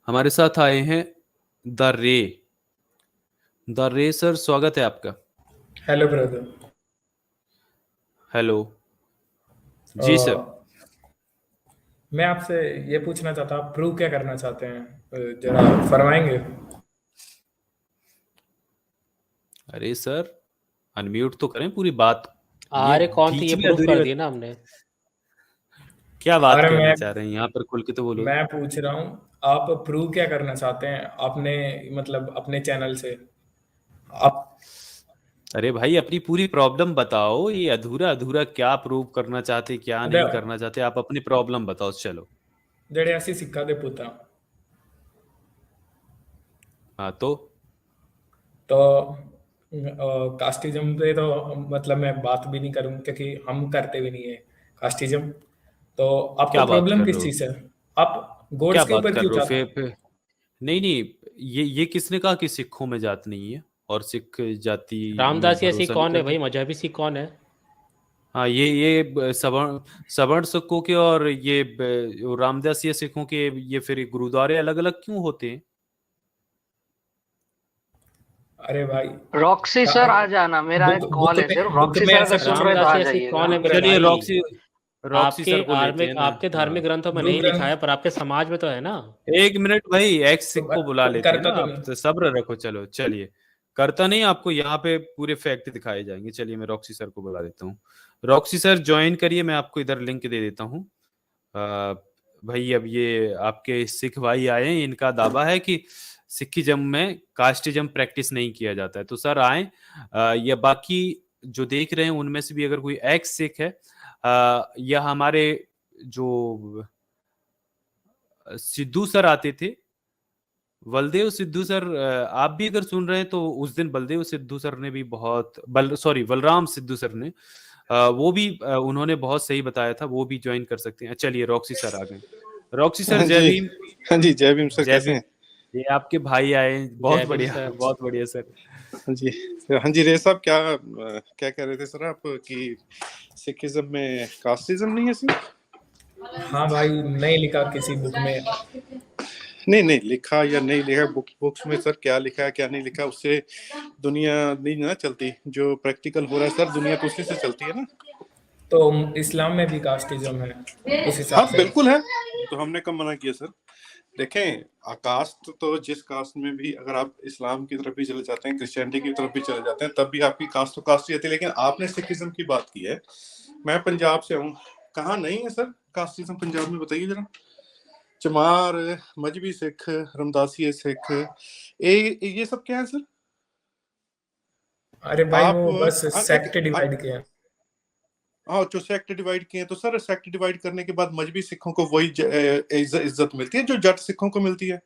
हमारे साथ आए हैं द रे। द रे सर, स्वागत है आपका। Hello brother. हेलो जी सर। मैं आपसे ये पूछना चाहता, आप प्रूव क्या करना चाहते हैं? जरा फरमाएंगे। अरे सर, अनम्यूट तो करें पूरी बात। ये अरे कौन थी, बीच ये में प्रूफ अधूरी कर बात। दिया ना हमने। क्या बात अरे कहना मैं चाह रहे हैं यहाँ पर, खुल के तो बोलो। मैं पूछ रहा हूँ, आप प्रूव क्या करना चाहते हैं अपने, मतलब अपने चैनल से? आप अरे भाई, अपनी पूरी प्रॉब्लम बताओ। ये अधूरा अधूरा क्या प्रूव करना चाहते, क्या अबे नहीं करना चाहते, आप अपनी प्रॉब्लम बताओ। चलो। जड़े ऐसी सिक्का दे पुता। हाँ तो। तो कास्टिज्म पे तो मतलब मैं बात भी नहीं करूँ, क्योंकि हम करते भी नहीं है कास्टिज्म। तो आपको क्या बात प्रॉब्लम कर रहे किस हो? चीज़ से? आप क्या गोड्स के बात ऊपर कर क्यों रहे हो? जाते? नहीं नहीं, ये किसने कहा कि सिखों में जात नहीं है और सिख जाति में रामदास ऐसी भरोसा नहीं कौन है करते? भाई, मजहबी सिख कौन है? हाँ, ये सवर्ण सवर्ण सिखों के और ये रामदासिया सिखों के, ये फिर गुरुद्वारे अलग अलग क्यों होते हैं? अरे भाई, रॉक्सी सर आ जाना, मेरा एक कॉल है सिर्फ। बुक रॉक्सी में सर ऐसा अगर कुछ सुन रहे नहीं। तो आ रामदास ऐसी जाइएगा। कौन है बुक मेरे चलिए, भाई? रॉक्सी आपके सर को लेते हैं आर्मिक ना। आपके हाँ, धार्मिक ग्रंथों में गुरु नहीं लिखा ग्रंथ है, पर आपके समाज में तो है ना। एक मिनट भाई, एक्स तो सिख को बुला लेते हैं ना। करता तो आप नहीं। तो सब्र रखो। चलो चलिए। करता नहीं, आपको यहाँ पे पूरे फैक्ट दिखाए जाएंगे। चलिए, मैं रॉक्सी सर को बुला देता हूँ। रॉक्सी सर ज्वाइन करिए, मैं आपको इधर लिंक दे देता हूँ। अ, भाई, अब ये आपके सिख भाई आए हैं, इनका दावा है कि सिखिज्म में कास्टिज्म प्रैक्टिस नहीं किया जाता है। तो सर आए। या बाकी जो देख रहे हैं उनमें से भी अगर कोई एक्स सिख है, या हमारे जो सिद्धू सर आते थे, बलदेव सिद्धू सर, आप भी अगर सुन रहे हैं तो उस दिन बलदेव सिद्धू सर ने भी बलराम सिद्धू सर ने, वो भी उन्होंने बहुत सही बताया था। वो भी ज्वाइन कर सकते हैं। चलिए, रॉक्सी सर आ गए। रॉक्सी सर, हाँ जय जी। भीम। हाँ जी, जय भीम सर, जय कैसे भीम। हैं? ये आपके भाई आए हैं। बहुत जय भीम बढ़िया, सर। बहुत बढ़िया सर। हाँ जी। हाँ जी, रे साहब, क्या कह रहे थे सर आप कि सिखिज्म में कास्टिज्म नहीं है सर? हाँ भाई, नहीं लिखा किसी बुक में। नहीं नहीं, लिखा या नहीं लिखा, बुक्स में सर क्या लिखा है क्या नहीं लिखा, उससे दुनिया नहीं ना चलती। जो प्रैक्टिकल हो रहा है सर, दुनिया तो उसी से चलती है ना। तो इस्लाम में भी कास्टिज्म है उस हिसाब हाँ से? बिल्कुल है। तो हमने कब मना किया सर? देखें, कास्ट तो जिस कास्ट में भी, अगर आप इस्लाम की तरफ भी चले जाते हैं, क्रिश्चियनिटी की तरफ भी चले जाते हैं, तब भी आपकी कास्ट तो कास्ट ही रहती है। लेकिन आपने सिखिज्म की बात की है। मैं पंजाब से हूँ, कहाँ नहीं है सर कास्टिज्म पंजाब में? बताइए जरा। चमार, मजहबी सिख, रमदासी सिख, ये सब क्या है सर? अरे भाई, आप वो बस सेक्ट एक डिवाइड किया। हाँ, जो सेक्ट डिवाइड किए हैं, तो सर सेक्ट डिवाइड करने के बाद मजहबी सिखों को वही इज्जत मिलती है जो जट सिखों को मिलती है।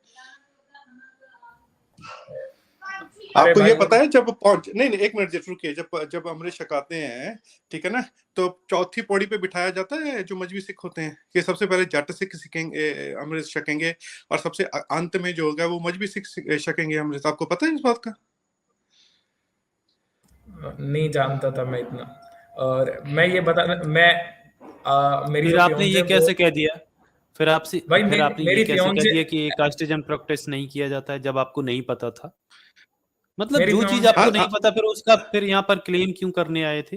अरे आपको भाई ये वो पता है, जब नहीं नहीं, एक मिनट जब रुकिए, जब अमृत छकाते हैं, ठीक है ना, तो चौथी पौड़ी पे बिठाया जाता है जो मजहबी सिख होते हैं कि सबसे पहले जट सिख सीखेंगे, अमृत छकेंगे, और सबसे अंत में जो होगा वो मजहबी सिख छकेंगे अमृत। आपको पता है इस बात का? नहीं जानता था मैं इतना। और मैं ये बता, मेरी फिर जो आपने फियोंसे ये है वो, कैसे कह दिया? भाई फिर आपने ये मेरी कैसे कह फियोंसे दिया कि कास्टिज्म प्रैक्टिस नहीं किया जाता है, जब आपको नहीं पता था? मतलब मेरी जो चीज फियोंसे आपको नहीं पता, फिर उसका फिर यहाँ पर क्लेम क्यों करने आए थे?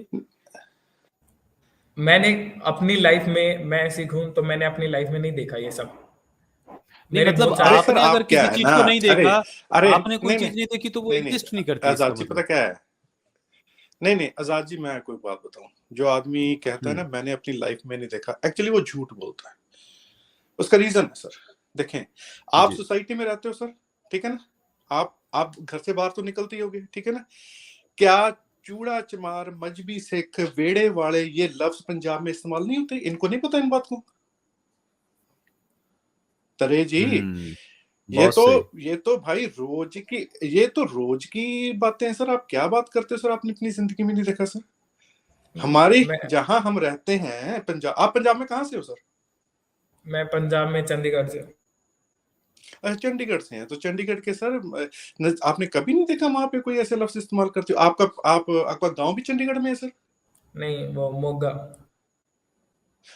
मैंने अपनी लाइफ में, मैं सिख हूं तो मैंने अपनी लाइफ में नहीं देखा ये सब। नहीं मेरे मतलब, बहुत सारे अरे सर, आपने अगर आप क्या किसी है चीज ना, को नहीं अरे देखा, अरे आपने कोई नहीं नहीं चीज नहीं देखी, तो वो नहीं नहीं, एग्जिस्ट नहीं करती, इसका आजाद जी पता मतलब। क्या है? नहीं नहीं, आजाद जी, मैं कोई बात बताऊं। जो आदमी कहता है ना हम्म। मैंने अपनी लाइफ में नहीं देखा, एक्चुअली वो झूठ बोलता है। उसका रीजन है सर। देखें, आप जी। सोसाइटी में रहते हो सर, ठीक है ना, आप घर से बाहर तो निकलते ही होगे, ठीक है ना। क्या चूड़ा चमार, मजहबी सिख, वेड़े वाले, ये लफ्ज पंजाब में इस्तेमाल नहीं होते? इनको नहीं पता इन बात को? तरे जी, ये बहुत तो सही। ये तो भाई रोज की बातें हैं सर। आप क्या बात करते हो सर? आपने अपनी जिंदगी में नहीं देखा सर? हमारी मैं जहां हम रहते हैं पंजाब, आप पंजाब में कहाँ से हो सर? मैं पंजाब में चंडीगढ़ से। अच्छा, चंडीगढ़ से हैं। तो चंडीगढ़ के सर, आपने कभी नहीं देखा वहां पे कोई ऐसे लफ्ज इस्तेमाल करते हो? आपका गांव भी चंडीगढ़ में है सर? नहीं, वो मोगा।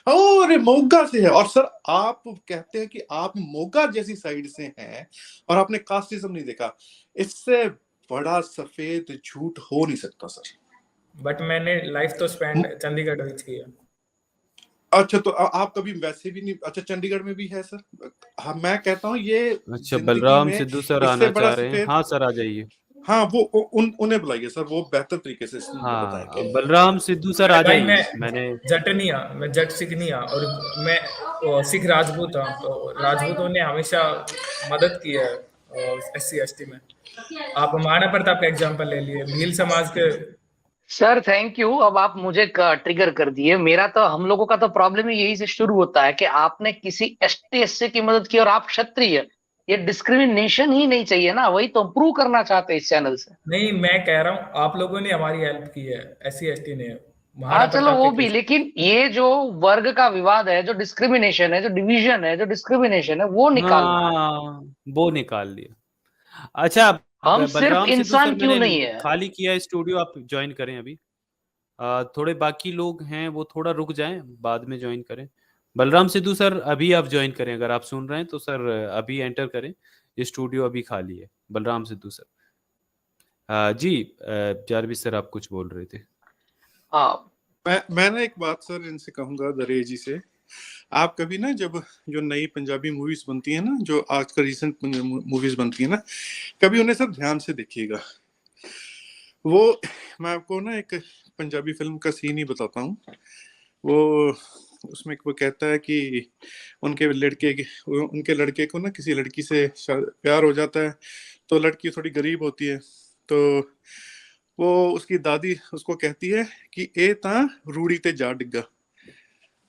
अरे मोगा से है, और सर आप कहते हैं कि आप मोगा जैसी साइड से हैं और आपने कास्टिज्म नहीं देखा। इससे बड़ा सफेद झूठ हो नहीं सकता सर। बट मैंने लाइफ तो स्पेंड चंडीगढ़ में की है। अच्छा, तो आप कभी वैसे भी नहीं, अच्छा चंडीगढ़ में भी है सर। हाँ, मैं कहता हूँ ये अच्छा, जिंदगी बलराम में सिद्धू सर इससे आना बड़ा चाह रहे हैं। सफेद, हाँ सर, आ जाइए। हाँ वो उन्हें बुलाइए सर, वो बेहतर तरीके से बताएंगे। हाँ, बलराम सिद्धू सर आ भाई मैं जाइए। मैंने जट नहीं आ, मैं जट सिख नहीं आ, और मैं सिख राजपूत हूँ, तो राजपूतों ने हमेशा मदद की है SC ST में। आप महाराणा प्रताप का एग्जांपल ले लिए, भील समाज के। सर थैंक यू, अब आप मुझे ट्रिगर कर दिए। मेरा तो, हम लोगों का तो प्रॉब्लम ही यही से शुरू होता है कि आपने किसी ST SC की मदद की और आप क्षत्रिय। ये डिस्क्रिमिनेशन ही नहीं चाहिए ना, वही तो प्रूव करना चाहते हैं इस चैनल से। नहीं, मैं कह रहा हूँ आप लोगों ने हमारी हेल्प की है, SC ST ने, हाँ महाराणा चलो प्रताप वो के भी, केस। लेकिन ये जो वर्ग का विवाद है, जो डिस्क्रिमिनेशन है, जो डिवीजन है, जो डिस्क्रिमिनेशन है, वो निकालना है। हाँ, वो निकाल लिया। अच्छा, हम सिर्फ बलराम सिद्धू सर इंसान क्यों मैंने नहीं है। खाली किया है स्टूडियो, आप ज्वाइन करें अभी। थोड़े बाकी लोग हैं वो थोड़ा रुक जाएं, बाद में ज्वाइन करें। बलराम सिद्धू सर अभी आप ज्वाइन करें, अगर आप सुन रहे हैं तो सर अभी एंटर करें, ये स्टूडियो अभी खाली है। बलराम सिद्धू सर। जी, जारविस सर आप कुछ बोल रहे थे। हाँ मैं ना एक बात सर इनसे कहूंगा, दरे जी से, आप कभी ना जब जो नई पंजाबी मूवीज बनती है ना, जो आजकल रिसेंट मूवीज बनती है ना, कभी उन्हें सर ध्यान से देखिएगा। वो मैं आपको ना एक पंजाबी फिल्म का सीन ही बताता हूँ। वो उसमें वो कहता है कि उनके लड़के को ना किसी लड़की से प्यार हो जाता है, तो लड़की थोड़ी गरीब होती है, तो वो उसकी दादी उसको कहती है कि ए ता रूड़ी ते जा डिग्गा।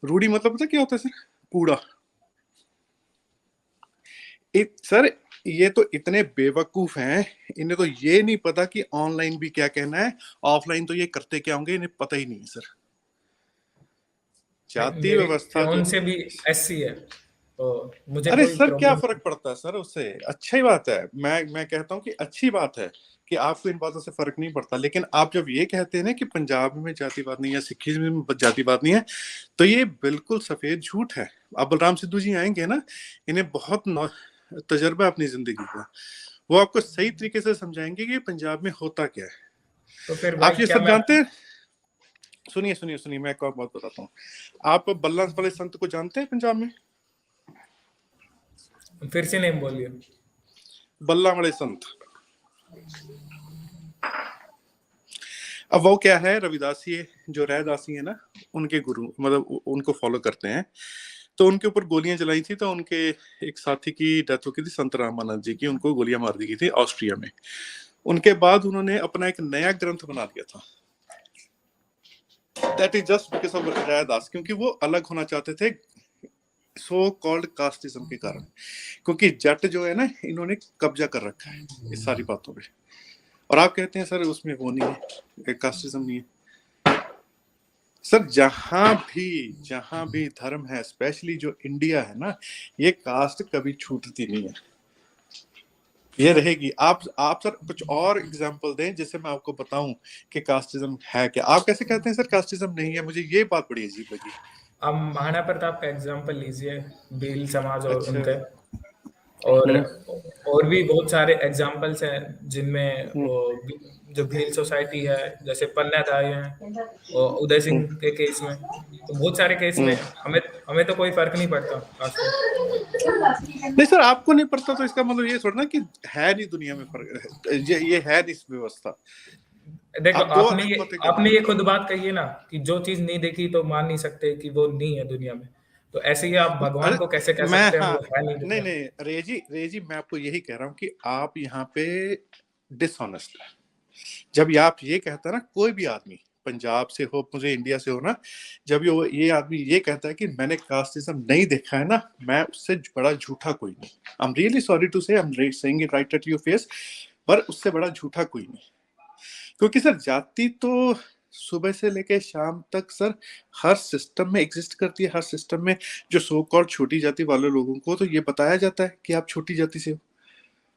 रूड़ी मतलब पता क्या होता है सर? कूड़ा। सर ये तो इतने बेवकूफ हैं, इन्हें तो ये नहीं पता कि ऑनलाइन भी क्या कहना है, ऑफलाइन तो ये करते क्या होंगे, इन्हें पता ही नहीं है सर। जाति मेरी व्यवस्था फ्योन जो, से भी SC है, तो मुझे अरे कोई सर क्या प्रॉब्लम। फर्क पड़ता है सर उससे? अच्छी बात है, मैं कहता हूँ कि अच्छी बात है कि आपको इन बातों से फर्क नहीं पड़ता, लेकिन आप जब ये कहते हैं ना कि पंजाब में जातिवाद नहीं है, सिखिज्म में जातिवाद नहीं है, तो ये बिल्कुल सफेद झूठ है। अब बलराम सिद्धू जी आएंगे ना, इन्हें बहुत तजर्बा अपनी जिंदगी का, वो आपको सही तरीके से समझाएंगे कि पंजाब में होता क्या है। तो फिर भाई आप ये क्या सब मैं, जानते हैं? सुनिए सुनिए सुनिए, मैं एक और बात बताता हूँ। आप बल्ला वाले संत को जानते हैं पंजाब में? फिर से नहीं बोलिए। बल्ला वाले संत, अब वो क्या है, रविदासी जो रैदासी है ना, उनके गुरु, मतलब उनको फॉलो करते हैं। तो उनके ऊपर गोलियां चलाई थी, तो उनके एक साथी की डेथ हो गई थी, संत रामानंद जी की, उनको गोलियां मार दी गई थी ऑस्ट्रिया में। उनके बाद उन्होंने अपना एक नया ग्रंथ बना दिया था, that is just because of Raidas, क्योंकि वो अलग होना चाहते थे सो कॉल्ड कास्टिज्म के कारण। क्योंकि जट जो है ना, इन्होंने कब्जा कर रखा है इस सारी बातों पे, और आप कहते हैं सर उसमें वो नहीं है, कास्टिज्म नहीं है। सर जहां भी धर्म है, स्पेशली जो इंडिया है ना, ये कास्ट कभी छूटती नहीं है, ये रहेगी। आप सर कुछ और एग्जांपल दें जिससे मैं आपको बताऊं कि कास्टिज्म है क्या। आप कैसे कहते हैं सर कास्टिज्म नहीं है? मुझे ये बात बड़ी अजीब लगी। अब महाराणा प्रताप का एग्जांपल लीजिए, भील समाज और अच्छा। उनके, और भी बहुत सारे एग्जांपल्स हैं जिनमें वो जो भील सोसाइटी है, जैसे पन्ना दाई है, और उदय सिंह के केस में, तो बहुत सारे केस में हमें तो कोई फर्क नहीं पड़ता खासकर। नहीं सर, आपको नहीं पड़ता तो इसका मतलब ये थोड़ा ना कि है नहीं दुनिया में फर्क, ये है नहीं इस व्यवस्था। देखो, आप दो आपने अलग ये बातें कर आपने रहे ये हैं। खुद बात कही है ना कि जो चीज नहीं देखी तो मान नहीं सकते कि वो नहीं है दुनिया में, तो ऐसे ही आप भगवान अरे को कैसे कह मैं, सकते हैं हाँ, वो है नहीं नहीं दुनिया में। नहीं रेजी मैं आपको यही कह रहा हूँ कि आप यहाँ पे डिसऑनेस्ट है। जब आप ये कहता है ना, कोई भी आदमी पंजाब से हो, मुझे इंडिया से हो ना, जब ये आदमी ये कहता है कि मैंने कास्टिज्म नहीं देखा है ना, मैं उससे बड़ा झूठा कोई नहीं। I am really sorry to say, I am saying it right at your face, पर उससे बड़ा झूठा कोई नहीं। क्योंकि सर जाति तो सुबह से लेके शाम तक सर हर सिस्टम में एग्जिस्ट करती है। हर सिस्टम में जो सो कॉल्ड छोटी जाति वाले लोगों को तो ये बताया जाता है कि आप छोटी जाति से हो,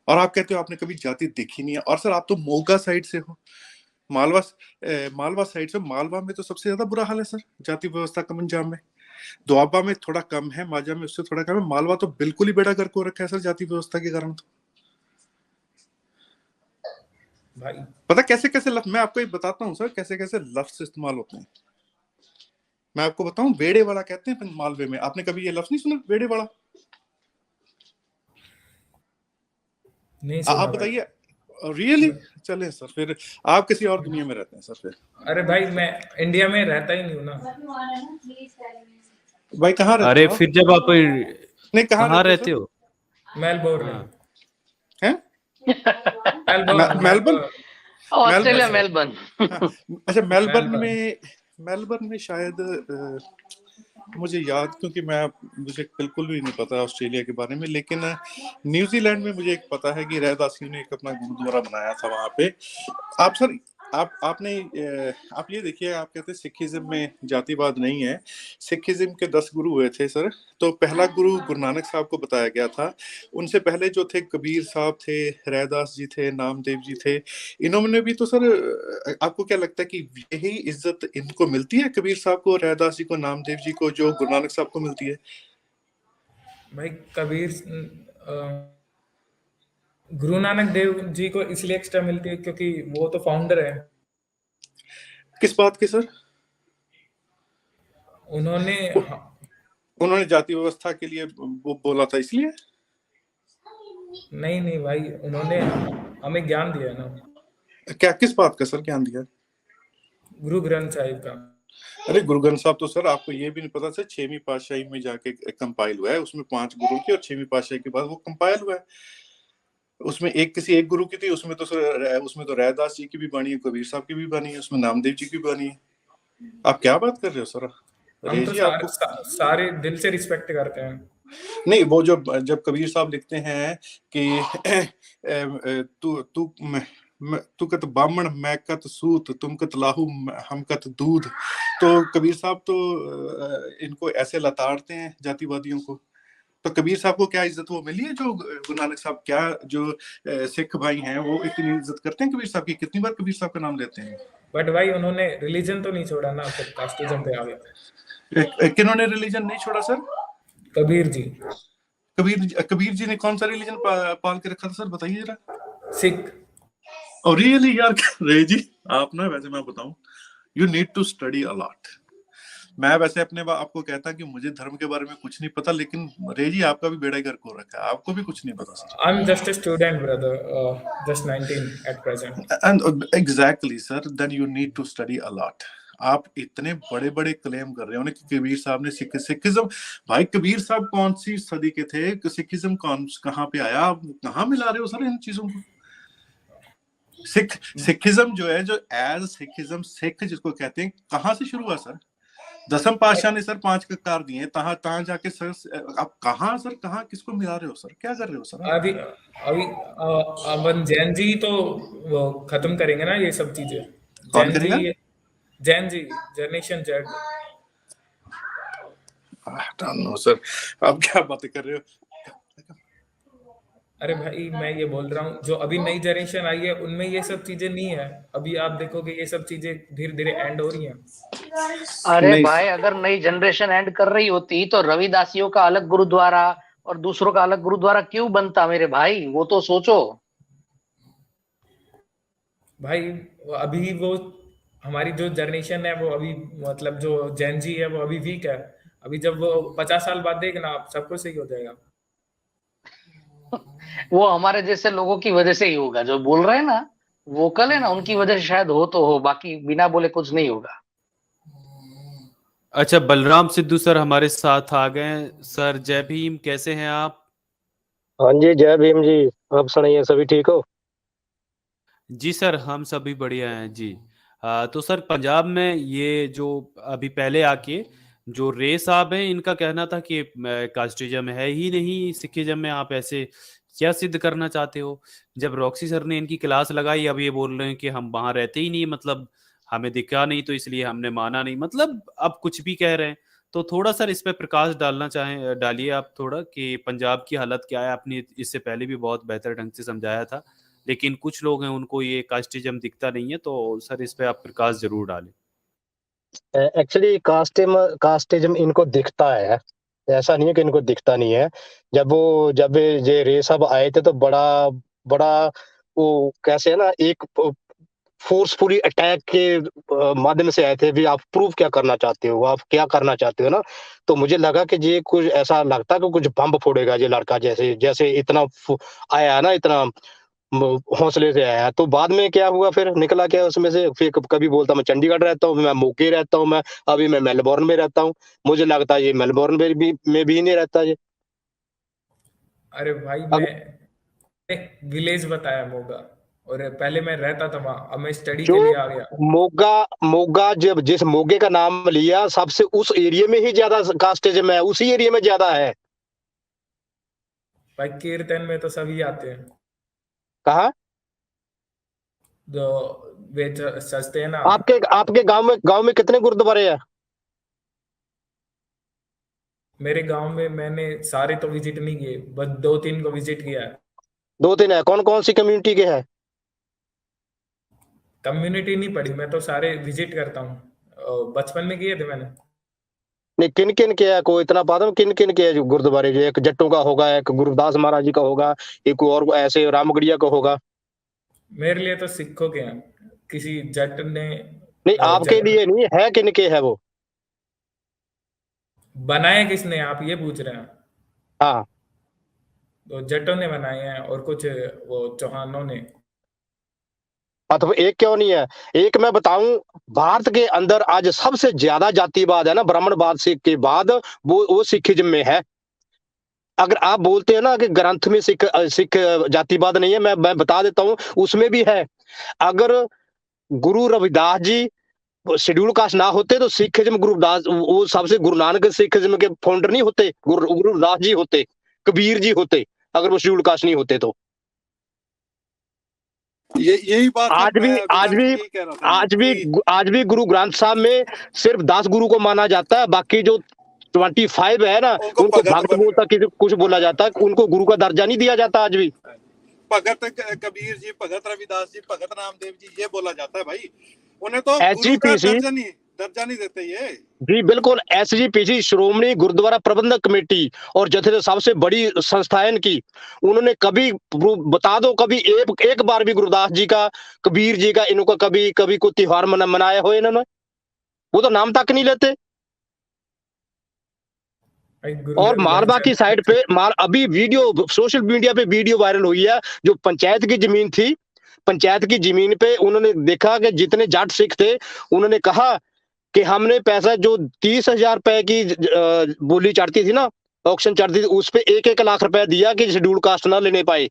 और आप कहते हो आपने कभी जाति देखी नहीं है। और सर आप तो मोगा साइड से हो, मालवा साइड से। मालवा में तो सबसे ज्यादा बुरा हाल है सर जाति व्यवस्था का पंजाब में। दोआबा में थोड़ा कम है, माझा में उससे थोड़ा कम है, मालवा तो बिल्कुल ही बेड़ा गर्क हो रखा है सर जाति व्यवस्था के कारण। तो भाई पता कैसे कैसे लफ्ज, मैं आपको एक बताता हूँ सर कैसे कैसे लफ्ज इस्तेमाल होते हैं। मैं आपको बताऊं, वेड़े वाला कहते हैं मालवे में। आपने कभी ये लफ्ज नहीं सुना, वेड़े वाला? नहीं सुना आप भाई। बताइए। रियली? चले सर, फिर आप किसी और दुनिया में रहते हैं सर। फिर अरे भाई मैं इंडिया में रहता ही नहीं हूँ ना। भाई कहाँ रहते अरे हो आप? फिर जब आप नहीं, कहाँ कहाँ रहते रहते हो हो? मेलबोर्न में। हाँ हैं? Melbourne Melbourne? Australia, Melbourne? Melbourne. हाँ, अच्छा मेलबर्न मेलबर्न। में शायद मुझे याद, क्योंकि मुझे बिल्कुल भी नहीं पता ऑस्ट्रेलिया के बारे में, लेकिन न्यूजीलैंड में मुझे एक पता है कि रैदासियों ने एक अपना गुरुद्वारा बनाया था वहां पे। आप सर, आप ये देखिए, आप कहते हैं सिखिज्म में जातिवाद नहीं है। सिखिज्म के 10 गुरु हुए थे सर। तो पहला गुरु गुरु नानक साहब को बताया गया था। उनसे पहले जो थे कबीर साहब थे, रैदास जी थे, नामदेव जी थे। इन्होंने भी तो सर, आपको क्या लगता है कि यही इज्जत इनको मिलती है, कबीर साहब को, रैदास जी को, नामदेव जी को, जो गुरु नानक साहब को मिलती है? भाई कबीर गुरु नानक देव जी को इसलिए एक्स्ट्रा मिलती है क्योंकि वो तो फाउंडर है। किस बात के सर? उन्होंने उन्होंने जाति व्यवस्था के लिए वो बोला था इसलिए? नहीं भाई, उन्होंने हमें ज्ञान दिया है ना, क्या, किस बात का सर ज्ञान दिया? गुरु ग्रंथ साहिब का। अरे गुरु ग्रंथ साहब तो सर आपको ये भी नहीं पता सर, 6वीं पातशाही में जाके कंपाइल हुआ है। उसमें 5 गुरु की, और 6वीं पातशाही के बाद वो कंपाइल हुआ है। उसमें किसी एक गुरु की थी, उसमें तो रैदास जी की भी बानी है, कबीर साहब की भी बानी है, उसमें नामदेव जी की भी बानी है। आप क्या बात कर रहे हो सर? हम तो रेजी आपको सारे दिल से रिस्पेक्ट करते हैं। नहीं, वो जब कबीर साहब लिखते हैं कि तू कत बामण, मैं कत सूत, तुम कत लाहू, हम कत दूध। तो कबीर साहब तो इनको ऐसे लताड़ते हैं जातिवादियों को। तो कबीर साहब को क्या इज्जत वो मिली है जो गुरु नानक साहब, क्या जो सिख भाई हैं वो इतनी इज्जत करते हैं कबीर साहब की? कितनी बार कबीर साहब का नाम लेते हैं? बट भाई उन्होंने रिलीजन तो नहीं छोड़ा ना, फिर कास्टिज्म पे आ गया। किन्होंने रिलीजन नहीं छोड़ा सर? कबीर जी। कबीर जी ने कौन सा रिलीजन पाल के रखा था सर, बताइए जरा। सिख। और रियली यार रे जी, आप ना, वैसे मैं बताऊं, you need to study a lot. मैं वैसे अपने आपको कहता कि मुझे धर्म के बारे में कुछ नहीं पता, लेकिन रे जी आपका भी बेड़ा गर्क हो रखा है, आपको भी कुछ नहीं पता sir. I am just a student brother, just 19 at present. And exactly sir, then you need to study a lot. आप इतने बड़े बड़े क्लेम कर रहे हो ना कि कबीर साहब ने सिखिज्म, भाई कबीर साहब कौन सी सदी के थे? सिखिज्म कहाँ पे आया? आप कहाँ मिला रहे हो सर इन चीजों को? सिखिज्म जो है, जो एज सिखिज्म, सिख जिसको कहते हैं, कहाँ से शुरू हुआ सर? 10वें पातशाह ने सर 5 ककार दिए, तहां जाके सर आप कहाँ सर, कहाँ किसको मिला रहे हो सर? क्या कर रहे हो सर? अभी अपन जैन जी तो वो खत्म करेंगे ना ये सब चीजें। कौन करेगा? Gen Z, generation Z. I don't know sir, आप क्या बातें कर रहे हो? अरे भाई मैं ये बोल रहा हूँ, जो अभी नई जनरेशन आई है उनमें ये सब चीजें नहीं है। अभी आप देखोगे ये सब चीजें धीरे धीरे एंड हो रही हैं। अरे नहीं भाई, अगर नई जनरेशन एंड कर रही होती तो रविदासियों का अलग गुरुद्वारा और दूसरों का अलग गुरुद्वारा क्यों बनता मेरे भाई? वो तो सोचो। भाई अभी वो हमारी जो जनरेशन है वो अभी, मतलब जो जैन जी है वो अभी वीक है। अभी जब वो 50 साल बाद देखना आप, सब कुछ सही हो जाएगा। वो हमारे जैसे लोगों की वजह से ही होगा, जो बोल रहे हैं ना, वोकल है ना, उनकी वजह से शायद हो तो हो, बाकी बिना बोले कुछ नहीं होगा। अच्छा, बलराम सिद्धू सर हमारे साथ आ गए। सर जय भीम, कैसे हैं आप? हाँ जी, जय भीम जी। आप सुनाइए, सभी ठीक हो? जी सर, हम सभी बढ़िया हैं जी। तो सर पंजाब में ये जो अभी पहले आके जो रे साहब हैं, इनका कहना था कि कास्टिज्म है ही नहीं सिखिज्म में, आप ऐसे क्या सिद्ध करना चाहते हो? जब रॉक्सी सर ने इनकी क्लास लगाई, अब ये बोल रहे हैं कि हम वहां रहते ही नहीं, मतलब हमें दिखा नहीं तो इसलिए हमने माना नहीं, मतलब अब कुछ भी कह रहे हैं। तो थोड़ा सर इस पे प्रकाश डालिए आप थोड़ा, कि पंजाब की हालत क्या है। आपने इससे पहले भी बहुत बेहतर ढंग से समझाया था, लेकिन कुछ लोग हैं उनको ये कास्टिज्म दिखता नहीं है, तो सर इस पे आप प्रकाश जरूर डालें। एक्चुअली कास्टिज्म इनको दिखता है, ऐसा नहीं है कि इनको दिखता नहीं है। जब ये रेसब आए थे तो बड़ा बड़ा वो कैसे है ना, एक फोर्सफुली अटैक के माध्यम से आए थे। भी आप प्रूव क्या करना चाहते हो, आप क्या करना चाहते हो ना। तो मुझे लगा कि ये कुछ ऐसा लगता कि कुछ बम फोड़ेगा ये लड़का, जैसे जैसे इतना आया ना, इतना हौसले से आया। तो बाद में क्या हुआ, फिर निकला क्या उसमें से, फिर कभी बोलता मैं चंडीगढ़ रहता हूँ, मैं मोके रहता हूँ, मैं अभी मैं मेलबोर्न में रहता हूँ। मुझे लगता है ये मेलबोर्न में भी नहीं रहता ये। अरे भाई अब मैं विलेज बताया मोगा, और पहले मैं रहता था वहां, अब मैं स्टडी जो के लिए आ गया। मोगा मोगा जब जिस मोगे का नाम लिया, सबसे उस एरिया में ही ज्यादा कास्टिज्म है, उसी एरिया में ज्यादा है। भाई कीर्तन में तो सभी आते हैं, कहा? जो वे सजते हैं ना। आपके आपके गांव में कितने गुरुद्वारे हैं? मेरे गांव में मैंने सारे तो विजिट नहीं किए, बस 2-3 को विजिट किया है। 2-3 है। कौन कौन सी कम्युनिटी के हैं? कम्युनिटी नहीं पड़ी, मैं तो सारे विजिट करता हूँ, बचपन में किए थे मैंने। नहीं, किन किन के है, कोई इतना पता है किन किन के है जो गुरुद्वारे? जो एक जट्टों का होगा, एक गुरुदास महाराज जी का होगा, एक और ऐसे रामगढ़िया का होगा। मेरे लिए तो सिखों के हैं, किसी जट ने नहीं, आपके लिए नहीं है, किन के है वो? बनाए किसने, आप ये पूछ रहे हैं? हाँ। तो जटों ने बनाए हैं, और कुछ वो चौहानों ने। हाँ, तो एक क्यों नहीं है? एक मैं बताऊं, भारत के अंदर आज सबसे ज्यादा जातिवाद है ना, ब्राह्मणवाद से के बाद वो सिखिज्म में है। अगर आप बोलते हैं ना कि ग्रंथ में सिख जातिवाद नहीं है, मैं बता देता हूँ, उसमें भी है। अगर गुरु रविदास जी शेड्यूल कास्ट ना होते तो सिखिज्म, गुरुदास वो सबसे गुरु नानक सिखिज्म के फाउंडर नहीं होते, गुरुदास जी होते, कबीर जी होते, अगर वो शेड्यूल कास्ट नहीं होते तो। यही बात आज भी मैं आज भी यही कह रहा था आज भी कि आज भी गुरु ग्रंथ साहब में सिर्फ 10 गुरु को माना जाता है, बाकी जो 25 है ना, उनको उनको भगत भक्त बोलता, किसी कुछ बोला जाता है, उनको गुरु का दर्जा नहीं दिया जाता आज भी। भगत कबीर जी, भगत रविदास जी, भगत रामदेव जी, ये बोला जाता है भाई। उन्हें तो गुरु का एसजीपीसी, दर्जा नहीं देते ये। जी बिल्कुल, एसजीपीसी श्रोमणी गुरुद्वारा प्रबंधक कमेटी और जैसे सबसे बड़ी संस्थाएं की, उन्होंने कभी बता दो, कभी एक बार भी गुरुदास जी का, कबीर जी का, इनका कभी कभी कोई त्योहार मनाया हो इन्होंने? वो तो नाम तक नहीं लेते। गुरु और रविदास मालवा की साइड पे जी। अभी वीडियो सोशल मीडिया पे वीडियो वायरल हुई है, जो पंचायत की जमीन थी, पंचायत की जमीन पे उन्होंने देखा कि जितने जाट सिख थे, उन्होंने कहा कि हमने पैसा जो 30,000 रुपए की बोली चढ़ती थी ना, ऑक्शन चढ़ती थी, उस पे 1-1 लाख रुपए दिया कि शेड्यूल कास्ट ना लेने पाए।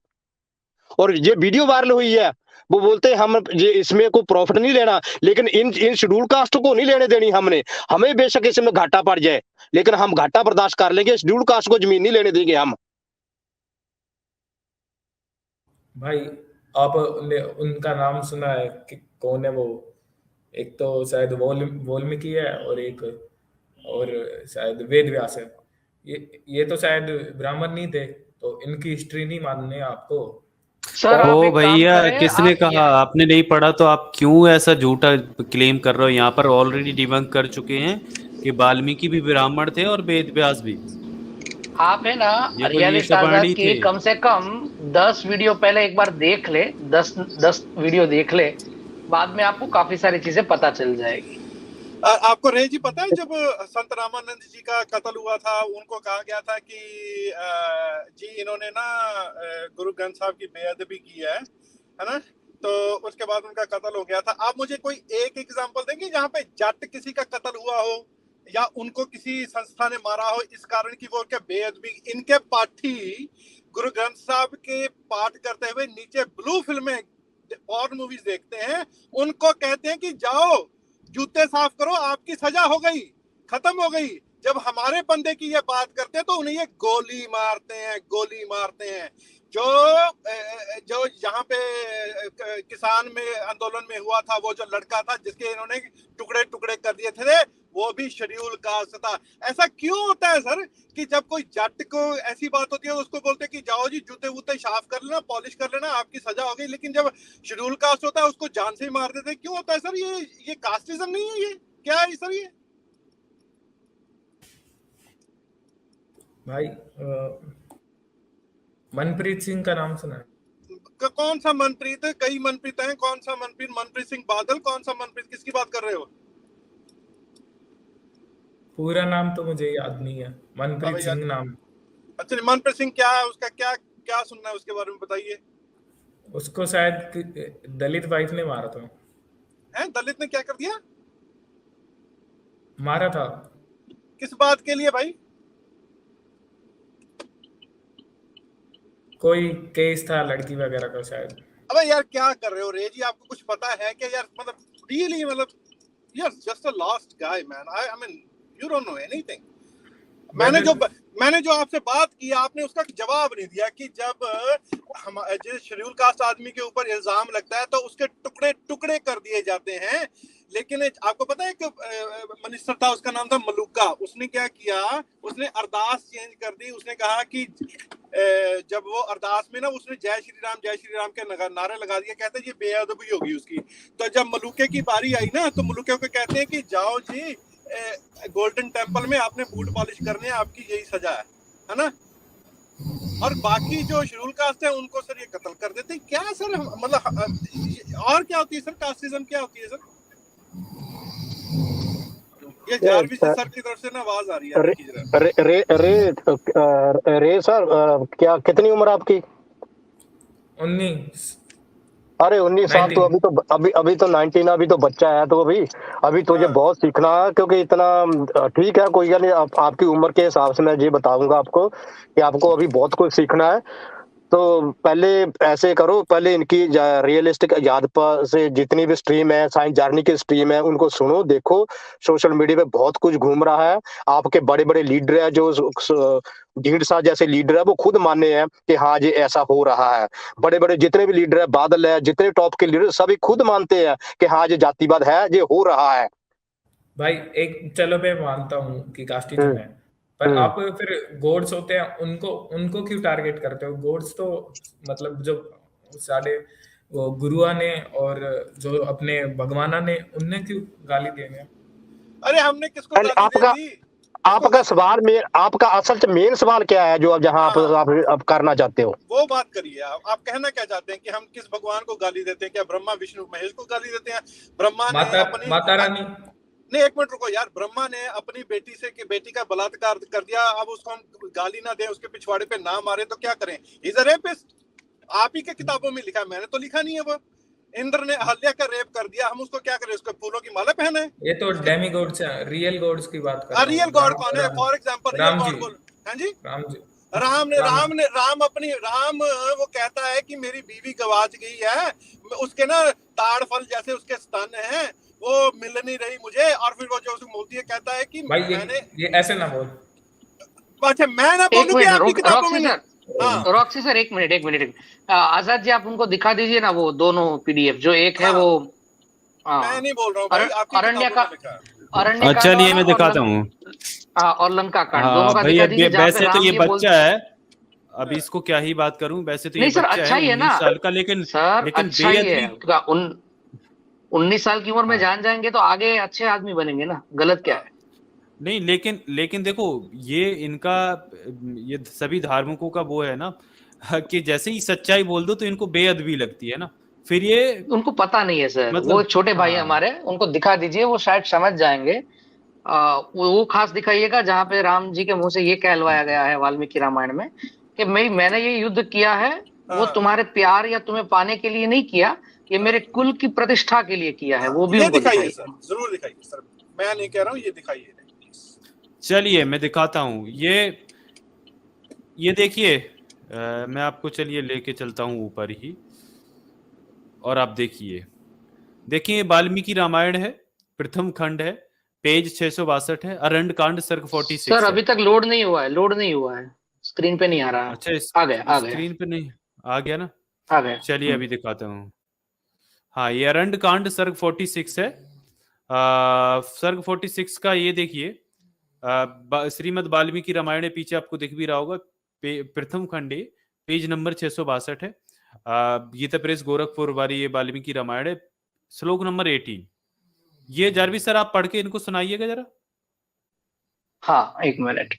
और ये वीडियो वायरल हुई है। वो बोलते हैं हम ये इसमें कोई प्रॉफिट नहीं लेना, लेकिन इन इन शेड्यूल कास्ट को नहीं लेने देनी हमने, हमें बेशक इसमें घाटा पड़ जाए, लेकिन हम घाटा बर्दाश्त कर लेंगे, शेड्यूल कास्ट को जमीन नहीं लेने देंगे हम। भाई आपने उनका नाम सुना है कि कौन है वो? एक तो शायद वाल्मीकि है, और एक और शायद वेद व्यास है। ये तो शायद ब्राह्मण नहीं थे, तो इनकी हिस्ट्री नहीं माननी है आपको। सर आप ओ एक काम भैया, करें, किसने आप कहा? आपने नहीं पढ़ा तो आप क्यों ऐसा झूठा क्लेम कर रहे हो? यहाँ पर ऑलरेडी डिबंक कर चुके हैं कि वाल्मीकि भी ब्राह्मण थे और वेद व्यास भी। आप है ना ये कोई रियलिस्ट आजाद ईशवाणी की थे? कम से कम 10 वीडियो पहले एक बार देख ले, 10 वीडियो देख ले, बाद में आपको काफी सारी चीजें पता चल जाएगी। आपको रे जी पता है, जब संत रामानंद जी का कत्ल हुआ था, उनको कहा गया था कि जी इन्होंने ना गुरु ग्रंथ साहब की बेअदबी की है ना, तो उसके बाद उनका कत्ल हो गया था। आप मुझे कोई एक एग्जांपल देंगे जहाँ पे जट किसी का कत्ल हुआ हो, या उनको किसी संस्था ने मारा हो इस कारण की वो क्या बेअदबी? इनके पाठी गुरु ग्रंथ साहब के पाठ करते हुए नीचे ब्लू फिल्में, पॉर्न मूवीज देखते हैं, उनको कहते हैं कि जाओ जूते साफ करो, आपकी सजा हो गई, खत्म हो गई। जब हमारे बंदे की ये बात करते हैं तो उन्हें ये गोली मारते हैं। जो यहाँ पे किसान में आंदोलन में हुआ था, वो जो लड़का था जिसके इन्होंने टुकड़े टुकड़े कर दिए थे, वो भी शेड्यूल कास्ट था। ऐसा क्यों होता है सर कि जब कोई जट को ऐसी बात होती है तो उसको बोलते हैं कि जाओ जी जूते वूते साफ कर लेना, पॉलिश कर लेना, आपकी सजा हो गई, लेकिन जब शेड्यूल कास्ट होता है उसको जान से ही मार देते हैं? क्यों होता है सर? ये कास्टिज्म नहीं है ये? क्या है सर ये? भाई मनप्रीत सिंह का नाम सुना है? कौन सा मनप्रीत है? कई मनप्रीत हैं। कौन सा मनप्रीत? मनप्रीत सिंह बादल? कौन सा मनप्रीत? किसकी बात कर रहे हो? पूरा नाम तो मुझे याद नहीं है, मनप्रीत अबे यार, सिंह नाम। अच्छा मनप्रीत सिंह क्या है? उसका क्या क्या सुनना है उसके बारे में बताइए। उसको शायद दलित वाइफ ने मारा था। है दलित ने क्या कर दिया? मारा था। किस बात के लिए भाई? कोई केस था लड़की वगैरह का शायद। अबे यार क्या कर रहे हो रे जी? आपको कुछ पता है क्या यार? मतलब रियली, मतलब यार just a lost guy man. I mean you don't know anything. मैंने जो आपसे बात की, आपने उसका जवाब नहीं दिया कि जब हम जिस शेड्यूल कास्ट आदमी के ऊपर इल्जाम लगता है तो उसके टुकड़े टुकड़े कर दिए जाते हैं। लेकिन आपको पता है कि मिनिस्टर था, उसका नाम था मलूका। उसने क्या किया? उसने अरदास चेंज कर दी। उसने कहा कि जब वो अरदास में ना उसने जय श्री राम के नारे लगा दिए। कहते हैं ये बेअदबी होगी उसकी। तो जब मलूके की बारी आई ना, तो मलूके को कहते हैं कि जाओ जी गोल्डन टेम्पल में आपने बूट पॉलिश करने, आपकी यही सजा है ना? और बाकी जो शेड्यूल कास्ट है उनको सर ये कत्ल कर देते हैं। क्या सर, मतलब और क्या होती है सर? कास्टिज्म क्या होती है सर? ये जारविश सर की तरफ से ना आवाज आ रही है। रे सर, क्या कितनी उम्र आपकी? 19। अरे 19 साल तो अभी तो 19, अभी तो बच्चा है। तो अभी तुझे बहुत सीखना है, क्योंकि इतना ठीक है, कोई नहीं। आपकी उम्र के हिसाब से मैं ये बताऊंगा आपको कि आपको अभी बहुत कुछ सीखना है। तो पहले ऐसे करो, पहले इनकी रियलिस्टिक याद पर से जितनी भी स्ट्रीम है, साइंस जर्नी की स्ट्रीम है, उनको सुनो, देखो। सोशल मीडिया पे बहुत कुछ घूम रहा है। आपके बड़े बड़े लीडर है, जो ढींढसा जैसे लीडर है, वो खुद माने हैं कि हाँ ये ऐसा हो रहा है। बड़े बड़े जितने भी लीडर है, बादल है, जितने टॉप के लीडर, सभी खुद मानते हैं कि हाँ ये जातिवाद है, ये हो रहा है। भाई एक चलो मैं मानता हूँ कि कास्टिज्म है, पर आप फिर गोड्स होते हैं, उनको क्यों टारगेट करते हो? गोड्स तो मतलब जो सारे वो गुरुआ ने और जो अपने भगवाना ने, उनने क्यों गाली देंगे? अरे हमने किसको गाली दे दी? आपका सवाल में, आपका असल मेन सवाल क्या है जो अब जहां आप करना चाहते हो? वो बात करिए। आप कहना क्या चाहते हैं कि हम किस भगवान को गाली देते हैं? क्या ब्रह्मा विष्णु महेश को गाली देते हैं? ब्रह्मा ने अपनी माता रानी। नहीं, एक मिनट रुको यार। ब्रह्मा ने अपनी बेटी का बलात्कार कर दिया। अब उसको हम गाली ना दें, उसके पिछवाड़े पे ना मारे तो क्या करें? Is a rapist. आप ही के किताबों में लिखा है, मैंने तो लिखा नहीं है। वो इंद्र ने अहल्या का रेप कर दिया, हम उसको क्या करें? उसको फूलों की माला पहने? ये तो डेमी गॉड्स हैं, रियल गॉड्स की बात कर रहे हैं। रियल गॉड कौन है? फॉर एग्जांपल रियल गॉड बोल। हाँ जी, राम वो कहता है कि मेरी बीवी गवाच गई है, उसके ना ताड़ फल जैसे उसके स्तन हैं, वो मिल नहीं रही मुझे। और फिर वो जो उसको बोलती है, कहता है कि भाई ये ऐसे ना बोल। अच्छा मैं ना बोलूं कि आपकी किताबों में? रॉक्सी सर एक मिनट आजाद जी, आप उनको दिखा दीजिए ना वो दोनों पीडीएफ। जो एक है वो मैं नहीं बोल रहा हूँ भाई, आपकी अरण्य किताबों में लिखा है। चलिए मैं दिखाता हूँ। और लंका कांड दोनों का दिखा दीजिए। वैसे तो ये बच्चा है, अभी इसको क्या ही बात करूं। वैसे तो ये सर बच्चा अच्छा है ही है ना 19 साल का, लेकिन सर अच्छा ही है। 19 साल की उम्र में जान जाएंगे तो आगे अच्छे आदमी बनेंगे ना, गलत क्या है? नहीं, लेकिन देखो, ये इनका, ये सभी धार्मिकों का वो है ना कि जैसे ही सच्चाई बोल दो तो इनको बेअदबी लगती है ना। फिर ये उनको पता नहीं है सर, मतलब वो छोटे भाई हमारे, उनको दिखा दीजिए, वो शायद समझ जाएंगे। वो खास दिखाइएगा जहाँ पे राम जी के मुंह से ये कहलवाया गया है वाल्मीकि रामायण में कि मैंने ये युद्ध किया है, वो तुम्हारे प्यार या तुम्हें पाने के लिए नहीं किया, ये मेरे कुल की प्रतिष्ठा के लिए किया है। वो भी उनको दिखाइए सर, जरूर दिखाइए सर। मैं नहीं कह रहा हूँ, ये दिखाइए। चलिए मैं दिखाता हूँ। ये देखिए, मैं आपको चलिए लेके चलता हूँ ऊपर ही, और आप देखिए वाल्मीकि रामायण है, प्रथम खंड है, पेज 662 है, अरण्य कांड सर्ग 46 सर अभी तक लोड नहीं हुआ है, स्क्रीन पे नहीं आ रहा। अच्छा, आ गया स्क्रीन पे नहीं आ गया ना? आ गया। चलिए अभी दिखाता हूँ। हाँ, ये अरण्य कांड सर्ग 46 है। सर्ग 46 का ये देखिए, श्रीमद् वाल्मीकि रामायण पीछे आपको दिख भी रहा होगा, प्रथम खंडे पेज नंबर 662 है। गीता प्रेस गोरखपुर वाली ये वाल्मीकि रामायण है, श्लोक नंबर 18। ये जारविस सर आप पढ़ के इनको सुनाइएगा जरा। हाँ, एक मिनट।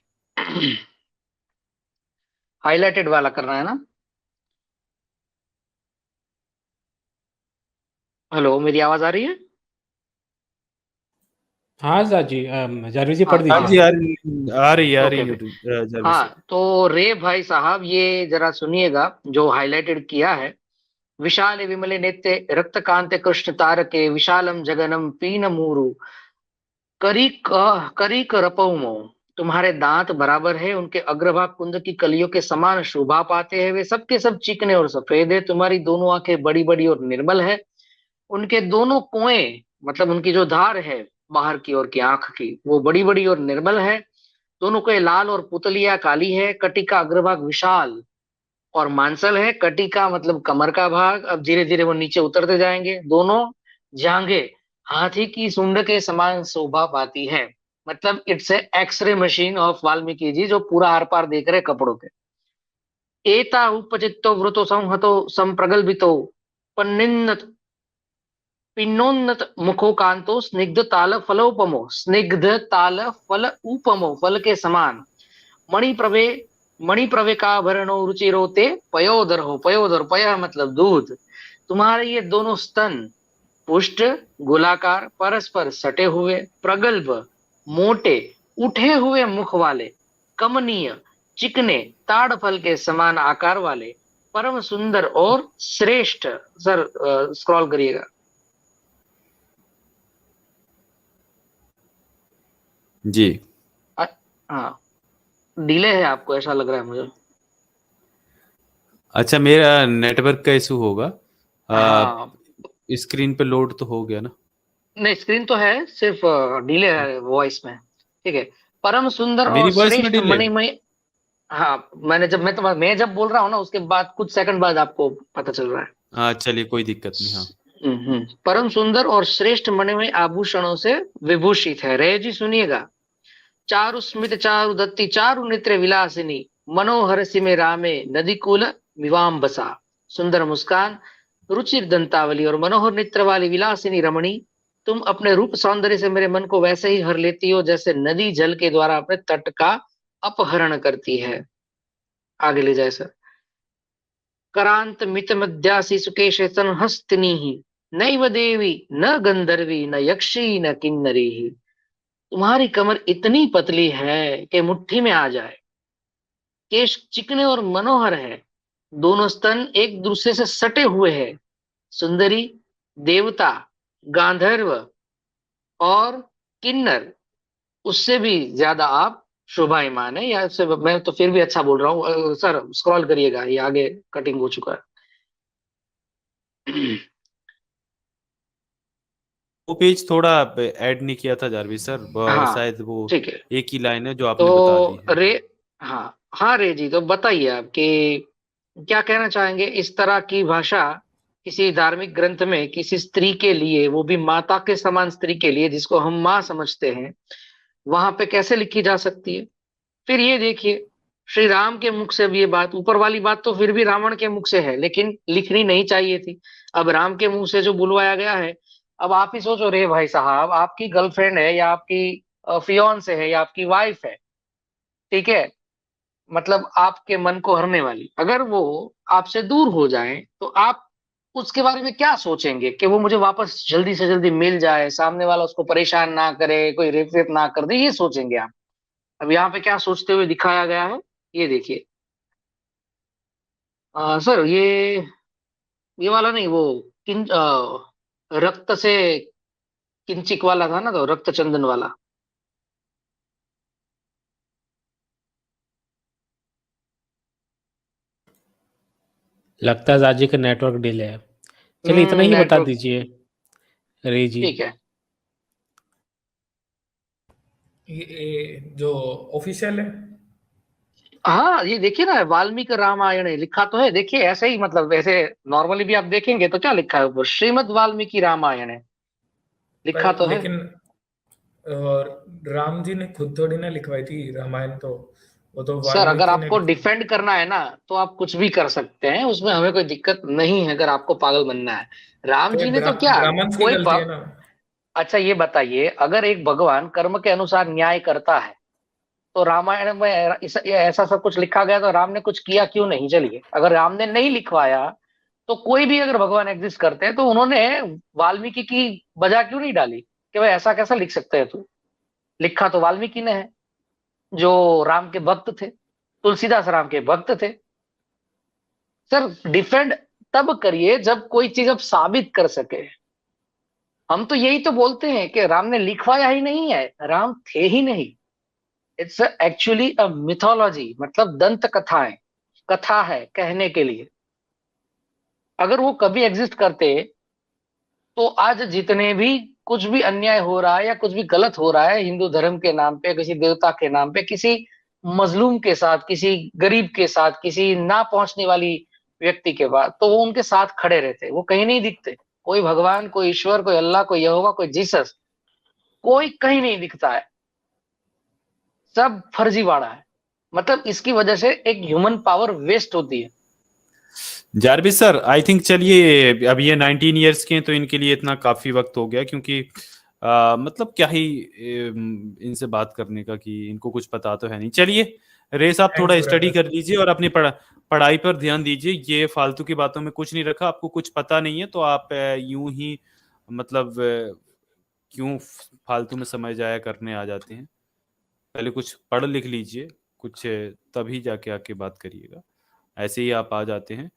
हाईलाइटेड वाला करना है ना? हेलो, मेरी आवाज आ रही है? हाँ जी, जारविस जी पढ़ हाँ हाँ जी, दीजिए। आ रही है ओके ओके। Jarvis sir. हाँ, तो रे भाई साहब, ये जरा सुनिएगा जो हाईलाइटेड किया है। विशाल विमले नेत्रे रक्तकांते कृष्ण तारके विशालम जगनम पीन मूरु करीक रपौमो। तुम्हारे दांत बराबर है, उनके अग्रभाग कुंद की कलियों के समान शोभा पाते हैं। वे सबके सब चिकने और सफेद है। तुम्हारी दोनों आंखें बड़ी बड़ी और निर्मल है। उनके दोनों कुएं, मतलब उनकी जो धार है बाहर की ओर की आंख की, वो बड़ी बड़ी और निर्मल है। दोनों कुएं लाल और पुतलिया काली है। कटी का अग्रभाग विशाल और मांसल है। कटी का मतलब कमर का भाग। अब धीरे धीरे वो नीचे उतरते जाएंगे। दोनों जांघे हाथी की सूंड के समान शोभा पाती है। मतलब it's a X-ray machine of Valmiki ji, जो पूरा आर पार देख रहे कपड़ों के। एता उपचित्तो वृतो संहतो संप्रगल्भितो पन्निन्नत पिन्नोन्नत मुखो कांतो स्निग्ध ताल फलोपमो। स्निग्ध ताल फल उपमो, फल के समान। मणिप्रभे मणिप्रवेकाभरणो रुचिरोते पयोदर हो। पयोदर, पय मतलब दूध। तुम्हारे ये दोनों स्तन पुष्ट गोलाकार परस्पर सटे हुए, प्रगल्भ, मोटे, उठे हुए मुख वाले, कमनीय, चिकने, ताड़ फल के समान आकार वाले, परम सुंदर और श्रेष्ठ। सर स्क्रॉल करिएगा। जी। हाँ, डिले है आपको ऐसा लग रहा है मुझे। अच्छा, मेरा नेटवर्क का इशू होगा। हाँ, स्क्रीन पे लोड तो हो गया ना? नहीं, स्क्रीन तो है, सिर्फ डिले है वॉइस में। ठीक है। परम सुंदर और मेरी वॉइस में श्रेष्ठ डिले? मणिमय। हाँ, मैं जब बोल रहा हूँ ना, उसके बाद कुछ सेकंड बाद आपको पता चल रहा है। हाँ चलिए, कोई दिक्कत नहीं। हाँ परम सुंदर और श्रेष्ठ मणिमय आभूषणों से विभूषित है। रे जी सुनिएगा। चारु स्मित चारु दत्ती चारु नेत्र विलासिनी मनोहर सिमे रामे नदी कुल विवाम्बसा। सुंदर मुस्कान, रुचिर दंतावली और मनोहर नेत्र वाली विलासिनी रमणी, तुम अपने रूप सौंदर्य से मेरे मन को वैसे ही हर लेती हो जैसे नदी जल के द्वारा अपने तट का अपहरण करती है। आगे ले जाए सर। करांत मित मध्यासी सुकेश संहस्तिनी ही नैव देवी न गंधर्वी न यक्षी न किन्नरी ही। तुम्हारी कमर इतनी पतली है कि मुट्ठी में आ जाए। केश चिकने और मनोहर है। दोनों स्तन एक दूसरे से सटे हुए हैं। सुंदरी, देवता, गांधर्व और किन्नर, उससे भी ज्यादा आप शोभायमान है। या उससे मैं तो फिर भी अच्छा बोल रहा हूँ। सर स्क्रॉल करिएगा, ये आगे कटिंग हो चुका है। वो पेज थोड़ा ऐड नहीं किया था जारविस सर, हाँ शायद वो ठीक है। एक ही लाइन है जो आपने बता दी तो है। रे, हाँ हाँ रे जी, तो बताइए आप कि क्या कहना चाहेंगे। इस तरह की भाषा किसी धार्मिक ग्रंथ में किसी स्त्री के लिए, वो भी माता के समान स्त्री के लिए जिसको हम माँ समझते हैं, वहां पे कैसे लिखी जा सकती है? फिर ये देखिए, श्री राम के मुख से भी ये बात, ऊपर वाली बात तो फिर भी रावण के मुख से है, लेकिन लिखनी नहीं चाहिए थी। अब राम के मुंह से जो बुलवाया गया है। अब आप ही सोचो रे भाई साहब, आपकी गर्लफ्रेंड है या आपकी फियोन्से है या आपकी वाइफ है, ठीक है, मतलब आपके मन को हरने वाली, अगर वो आपसे दूर हो जाए तो आप उसके बारे में क्या सोचेंगे? कि वो मुझे वापस जल्दी से जल्दी मिल जाए, सामने वाला उसको परेशान ना करे, कोई रेप वेप ना कर दे, ये सोचेंगे आप। अब यहाँ पे क्या सोचते हुए दिखाया गया है, ये देखिए। सर ये वाला नहीं, वो रक्त से किंचिक वाला था ना, तो रक्त चंदन वाला। लगता है जाजी का नेटवर्क डिले है। चलिए इतना ही बता नेटवर्क, दीजिए रे जी। ठीक है। ये जो ऑफिशियल है, हाँ, ये देखिए ना, वाल्मीकि रामायण है लिखा तो है। देखिए ऐसे ही, मतलब ऐसे नॉर्मली भी आप देखेंगे तो क्या लिखा है ऊपर, श्रीमद् वाल्मीकि रामायण है लिखा तो है। लेकिन और राम जी ने खुद थोड़ी ना लिखवाई थी रामायण, तो वो तो सर अगर वाल्मीकि ने आपको लिखी। डिफेंड करना है ना, तो आप कुछ भी कर सकते हैं, उसमें हमें कोई दिक्कत नहीं है। अगर आपको पागल बनना है, राम तो ये जी ने तो क्या, ब्राह्मण्स की कोई गलती है ना। अच्छा ये बताइए, अगर एक भगवान कर्म के अनुसार न्याय करता है तो रामायण में ऐसा सब कुछ लिखा गया, तो राम ने कुछ किया क्यों नहीं? चलिए, अगर राम ने नहीं लिखवाया तो कोई भी अगर भगवान एग्जिस्ट करते हैं तो उन्होंने वाल्मीकि की बजा क्यों नहीं डाली कि भाई ऐसा कैसा लिख सकते हैं तू? लिखा तो वाल्मीकि ने है, जो राम के भक्त थे। तुलसीदास राम के भक्त थे। सर डिफेंड तब करिए जब कोई चीज आप साबित कर सके। हम तो यही तो बोलते हैं कि राम ने लिखवाया ही नहीं है, राम थे ही नहीं। इट्स एक्चुअली अ मिथोलॉजी, मतलब दंत कथाएं, कथा है कहने के लिए। अगर वो कभी एग्जिस्ट करते तो आज जितने भी कुछ भी अन्याय हो रहा है या कुछ भी गलत हो रहा है हिंदू धर्म के नाम पे, किसी देवता के नाम पे, किसी मजलूम के साथ, किसी गरीब के साथ, किसी ना पहुंचने वाली व्यक्ति के बाद, तो वो उनके साथ खड़े रहते। वो कहीं नहीं दिखते। कोई भगवान, कोई ईश्वर, कोई अल्लाह, कोई यहोवा, कोई जीसस, कोई कहीं नहीं दिखता है। सब फर्जीवाड़ा है। मतलब इसकी वजह से एक ह्यूमन पावर वेस्ट होती है। जारविस सर, आई थिंक चलिए, अब ये 19 इयर्स के हैं तो इनके लिए इतना काफी वक्त हो गया, क्योंकि मतलब क्या ही इनसे बात करने का कि इनको कुछ पता तो है नहीं। चलिए रेस, आप थोड़ा स्टडी कर लीजिए और अपनी पढ़ाई पर ध्यान दीजिए। ये फालतू की बातों में कुछ नहीं रखा। आपको कुछ पता नहीं है तो आप यूं ही मतलब क्यों फालतू में समय जाया करने आ जाते हैं? पहले कुछ पढ़ लिख लीजिए कुछ, तभी जाके आके बात करिएगा। ऐसे ही आप आ जाते हैं।